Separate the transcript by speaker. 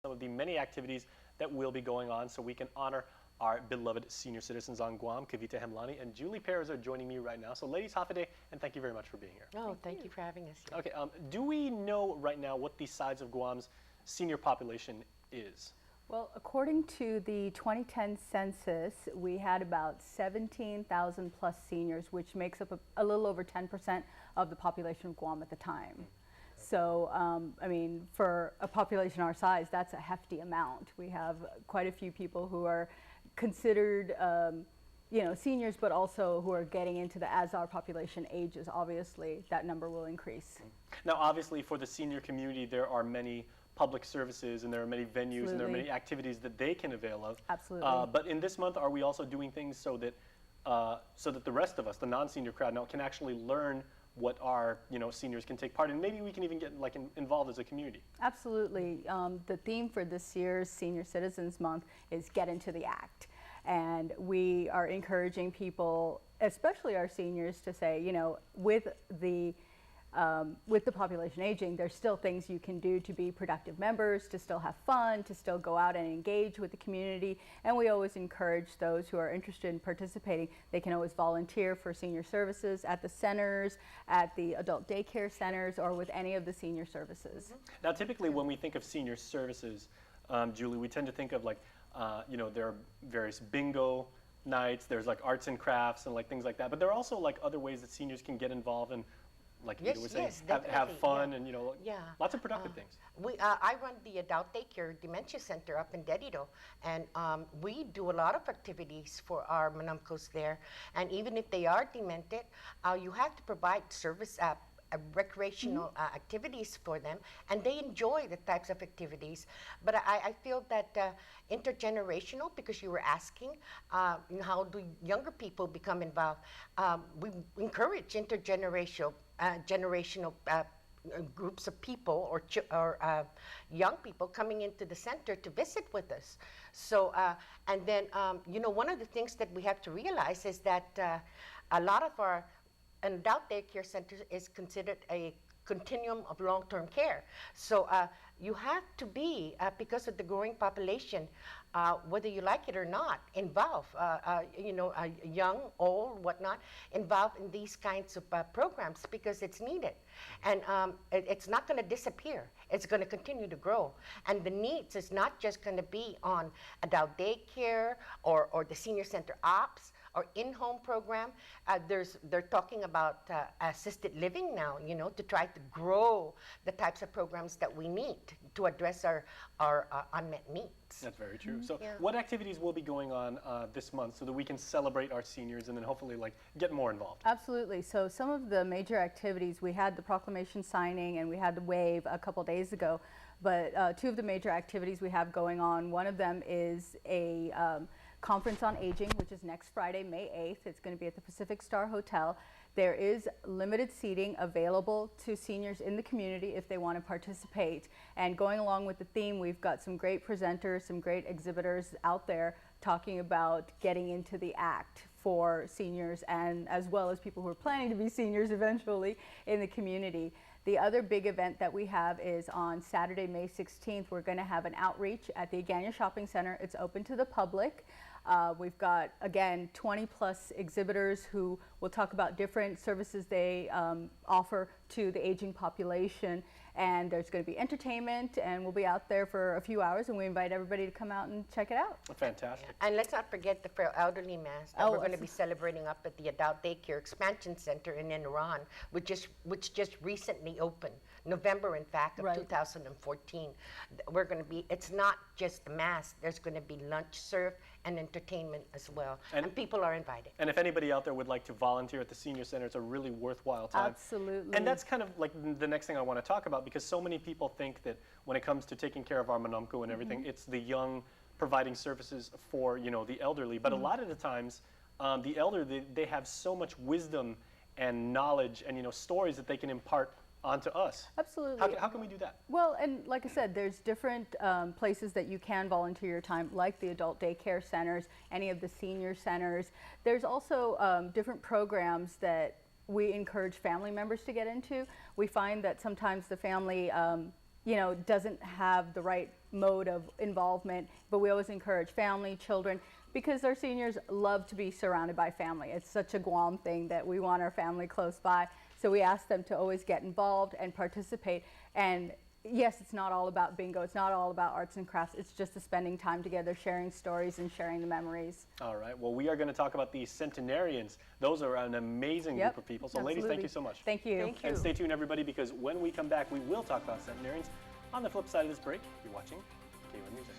Speaker 1: some of the many activities that will be going on so we can honor our beloved senior citizens on Guam. Kavita Hemlani and Julie Perez are joining me right now. So ladies, hafaday, and thank you very much for being here.
Speaker 2: Oh, thank you for having us here.
Speaker 1: Okay, do we know right now what the size of Guam's senior population is?
Speaker 3: Well, according to the 2010 census, we had about 17,000 plus seniors, which makes up a little over 10% of the population of Guam at the time. So, I mean, for a population our size, that's a hefty amount. We have quite a few people who are considered, you know, seniors, but also who are getting into as our population ages, obviously, that number will increase.
Speaker 1: Now, obviously, for the senior community, there are many public services and there are many venues
Speaker 3: Absolutely.
Speaker 1: and there are many activities that they can avail of.
Speaker 3: Absolutely.
Speaker 1: But in this month, are we also doing things so that the rest of us, the non-senior crowd now, can actually learn what our seniors can take part in? Maybe we can even get involved as a community.
Speaker 3: Absolutely. The theme for this year's Senior Citizens Month is Get Into the Act. And we are encouraging people, especially our seniors, to say, you know, with the population aging, there's still things you can do to be productive members, to still have fun, to still go out and engage with the community. And we always encourage those who are interested in participating. They can always volunteer for senior services at the centers, at the adult daycare centers, or with any of the senior services.
Speaker 1: Now, typically when we think of senior services, Julie, we tend to think of there are various bingo nights, there's arts and crafts and things like that. But there are also other ways that seniors can get involved in, like you were saying, have fun and lots of productive things.
Speaker 2: I run the Adult Daycare Dementia Center up in Dedido, and we do a lot of activities for our manamcos there. And even if they are demented, you have to provide service recreational activities for them, and they enjoy the types of activities. But I feel that intergenerational, because you were asking, how do younger people become involved? We encourage intergenerational groups of people or young people coming into the center to visit with us. So, and then, one of the things that we have to realize is that a lot of our adult daycare centers is considered a continuum of long-term care. So you have to be, because of the growing population, whether you like it or not, involved, young, old, whatnot, involved in these kinds of programs because it's needed. And it's not going to disappear. It's going to continue to grow. And the needs is not just going to be on adult daycare or the senior center ops or in-home program. They're talking about assisted living now, to try to grow the types of programs that we need to address our unmet needs.
Speaker 1: That's very true. So what activities will be going on this month so that we can celebrate our seniors and then hopefully get more involved?
Speaker 3: Absolutely. So some of the major activities, we had the proclamation signing and we had the wave a couple days ago, but two of the major activities we have going on, one of them is a conference on aging, which is next Friday, May 8th. It's going to be at the Pacific Star Hotel. There is limited seating available to seniors in the community if they want to participate. And going along with the theme, we've got some great presenters, some great exhibitors out there talking about getting into the act for seniors and as well as people who are planning to be seniors eventually in the community. The other big event that we have is on Saturday, May 16th. We're going to have an outreach at the Agana Shopping Center. It's open to the public. We've got, again, 20 plus exhibitors who will talk about different services they offer to the aging population. And there's going to be entertainment, and we'll be out there for a few hours, and we invite everybody to come out and check it out.
Speaker 1: Fantastic.
Speaker 2: And let's not forget the Frail Elderly Mass that we're going to be celebrating up at the Adult Daycare Expansion Center in Iran, which just recently opened, November, in fact, of 2014. We're going to be, it's not just the Mass, there's going to be lunch served and entertainment as well, and people are invited.
Speaker 1: And if anybody out there would like to volunteer at the senior center, it's a really worthwhile time.
Speaker 3: Absolutely.
Speaker 1: And that's kind of like the next thing I want to talk about, because so many people think that when it comes to taking care of our manamco and everything, it's the young providing services for the elderly. But a lot of the times, the elderly, they have so much wisdom and knowledge and stories that they can impart onto us.
Speaker 3: Absolutely.
Speaker 1: How can we do that?
Speaker 3: Well, and like I said, there's different places that you can volunteer your time, like the adult daycare centers, any of the senior centers. There's also different programs that we encourage family members to get into. We find that sometimes the family, doesn't have the right mode of involvement, but we always encourage family, children, because our seniors love to be surrounded by family. It's such a Guam thing that we want our family close by. So we ask them to always get involved and participate. And yes, it's not all about bingo. It's not all about arts and crafts. It's just spending time together, sharing stories and sharing the memories.
Speaker 1: All right. Well, we are going to talk about these centenarians. Those are an amazing group of people. So ladies, thank you so much.
Speaker 3: Thank you.
Speaker 2: Thank you.
Speaker 1: And stay tuned, everybody, because when we come back, we will talk about centenarians. On the flip side of this break, you're watching K1 Music.